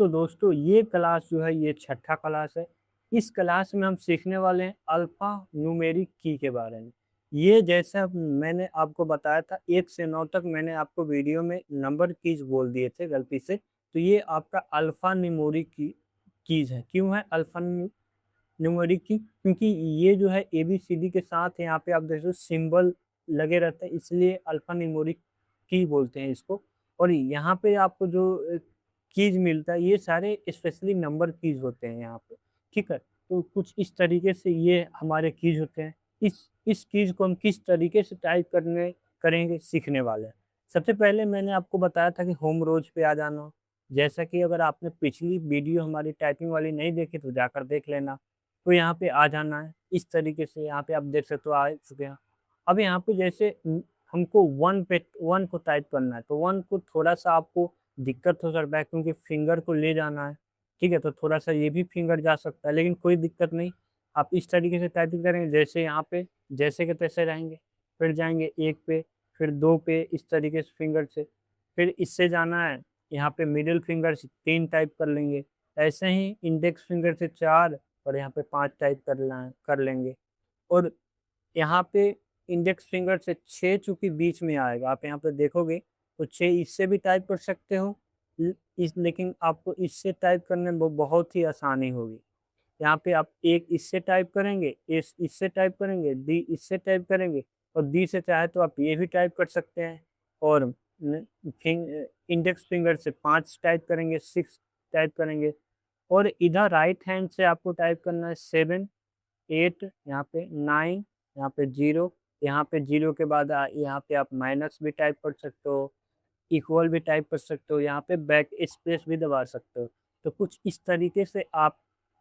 तो दोस्तों ये क्लास जो है ये छठा क्लास है। इस क्लास में हम सीखने वाले हैं अल्फ़ा न्यूमेरिक की के बारे में। ये जैसा मैंने आपको बताया था 1 से 9 तक मैंने आपको वीडियो में नंबर कीज़ बोल दिए थे गलती से। तो ये आपका अल्फ़ा न्यूमेरिक कीज़ है। क्यों है अल्फ़ा न्यूमेरिक की? क्योंकि ये जो है एबीसीडी के साथ यहाँ पे आप देख रहे हो सिंबल लगे रहते हैं, इसलिए अल्फ़ा न्यूमेरिक की बोलते हैं इसको। और यहाँ पे आपको जो कीज़ मिलता है ये सारे स्पेशली नंबर कीज़ होते हैं यहाँ पे, ठीक है? तो कुछ इस तरीके से ये हमारे कीज़ होते हैं। इस कीज़ को हम किस तरीके से टाइप करेंगे सीखने वाले हैं। सबसे पहले मैंने आपको बताया था कि होम रोज पे आ जाना। जैसा कि अगर आपने पिछली वीडियो हमारी टाइपिंग वाली नहीं देखी तो जाकर देख लेना। तो यहाँ पे आ जाना है, इस तरीके से यहाँ पे आप देख सकते हो आ चुके हैं। अब यहाँ पे जैसे हमको 1 को टाइप करना है, तो 1 को थोड़ा-सा आपको दिक्कत हो सकता है क्योंकि फिंगर को ले जाना है, ठीक है? तो थोड़ा-सा ये भी फिंगर जा सकता है, लेकिन कोई दिक्कत नहीं। आप इस तरीके से टाइपिंग करेंगे जैसे यहाँ पे जैसे के तैसे रहेंगे, फिर जाएँगे 1 पे, फिर 2 पे इस तरीके से फिंगर से, फिर इससे जाना है यहाँ पे मिडल फिंगर से 3 टाइप कर लेंगे, ऐसे ही इंडेक्स फिंगर से 4 और यहाँ पे 5 टाइप कर लेंगे। और यहाँ पे इंडेक्स फिंगर से 6 चूँकि बीच में आएगा, आप यहाँ पे देखोगे तो 6 इससे भी टाइप कर सकते हो ल इस लेकिन आपको इससे टाइप करने में बहुत ही आसानी होगी। यहाँ पे आप 1 इससे टाइप करेंगे, इस इससे टाइप करेंगे, डी इससे टाइप करेंगे और डी से चाहे तो आप ये भी टाइप कर सकते हैं और न इंडेक्स फिंगर से 5 टाइप करेंगे, 6 टाइप करेंगे और इधर राइट हैंड से आपको टाइप करना है 7 8 यहाँ पे 9 यहाँ पे 0 यहाँ पे 0 के बाद यहाँ पे आप माइनस भी टाइप कर सकते हो, इक्वल भी टाइप कर सकते हो, यहाँ पे बैक स्पेस भी दबा सकते हो। तो कुछ इस तरीके से आप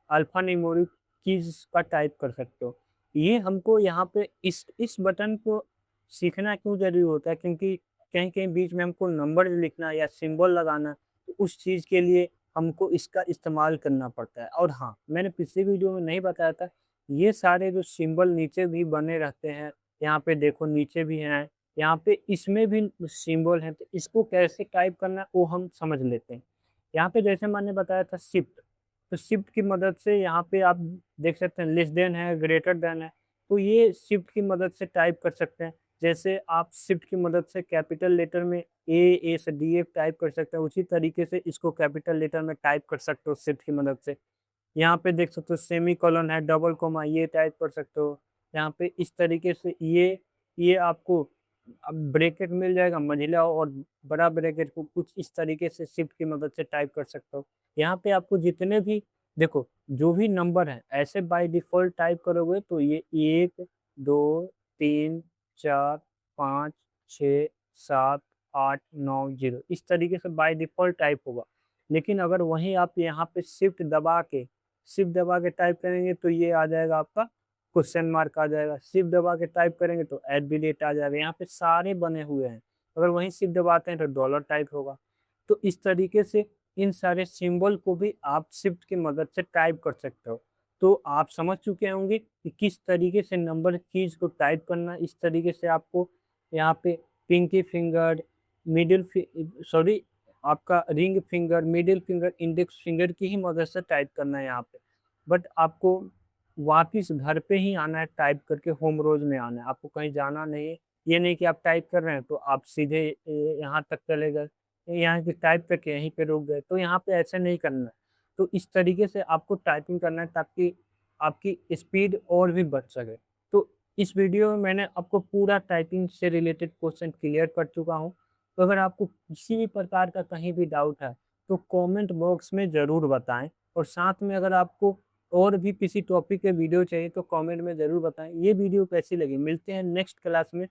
अल्फ़ा न्यूमेरिक कीज़ का टाइप कर सकते हो। ये हमको यहाँ पे इस बटन को सीखना क्यों ज़रूरी होता है क्योंकि कहीं-कहीं बीच में हमको नंबर लिखना या सिंबल लगाना, तो उस चीज़ के लिए हमको इसका इस्तेमाल करना पड़ता है। और हाँ, मैंने पिछली वीडियो में नहीं बताया था, ये सारे जो सिंबल नीचे भी बने रहते हैं, यहाँ पे देखो नीचे भी हैं, यहाँ पे इसमें भी सिंबल हैं, तो इसको कैसे टाइप करना है वो हम समझ लेते हैं। यहाँ पे जैसे मैंने बताया था शिफ्ट, तो शिफ्ट की मदद से यहाँ पे आप देख सकते हैं लेस देन है, ग्रेटर देन है, तो ये शिफ्ट की मदद से टाइप कर सकते हैं। जैसे आप शिफ्ट की मदद से कैपिटल लेटर में ए से डी ए टाइप कर सकते हैं, उसी तरीके से इसको कैपिटल लेटर में टाइप कर सकते हो शिफ्ट की मदद से। यहाँ पे देख सकते हो सेमीकोलन है, डबल कोमा ये टाइप कर सकते हो। यहाँ पे इस तरीके से ये आपको अब ब्रैकेट मिल जाएगा मंझिला और बड़ा ब्रैकेट को कुछ इस तरीके से शिफ्ट की मदद से टाइप कर सकते हो। यहाँ पे आपको जितने भी देखो जो भी नंबर हैं ऐसे बाय डिफ़ॉल्ट टाइप करोगे तो ये 1, 2, 3, 4, 5, 6, 7, 8, 9, 0 इस तरीके से बाय डिफ़ॉल्ट टाइप होगा। लेकिन अगर वहीं आप यहाँ पे शिफ्ट दबा के टाइप करेंगे तो ये आ जाएगा आपका क्वेश्चन मार्क आ जाएगा, शिफ्ट दबा के टाइप करेंगे तो एट द रेट आ जाएगा, यहाँ पे सारे बने हुए हैं। अगर वहीं शिफ्ट दबाते हैं तो डॉलर टाइप होगा। तो इस तरीके से इन सारे सिंबल को भी आप शिफ्ट की मदद से टाइप कर सकते हो। तो आप समझ चुके होंगे कि किस तरीके से नंबर कीज़ को टाइप करना है, इस तरीके से आपको यहाँ पे पिंकी फिंगर, मिडल फि सॉरी आपका ring finger, middle finger, index finger की ही मदद से टाइप करना है यहाँ पे। बट आपको वापिस घर पे ही आना है टाइप करके होम रोज में आना है, आपको कहीं जाना नहीं है। ये नहीं कि आप टाइप कर रहे हैं तो आप सीधे यहाँ तक चले गए, यहाँ की टाइप करके यहीं पे रुक गए, तो यहाँ पे ऐसे नहीं करना है। तो इस तरीके से आपको टाइपिंग करना है ताकि आपकी स्पीड और भी बढ़ सके। तो इस वीडियो में मैंने आपको पूरा टाइपिंग से रिलेटेड क्वेश्चन क्लियर कर चुका हूँ। तो अगर आपको किसी भी प्रकार का कहीं भी डाउट है, तो कमेंट बॉक्स में ज़रूर बताएँ और साथ में अगर आपको और भी किसी टॉपिक के वीडियो चाहिए तो कमेंट में ज़रूर बताएँ। ये वीडियो कैसी लगी? मिलते हैं नेक्स्ट क्लास में।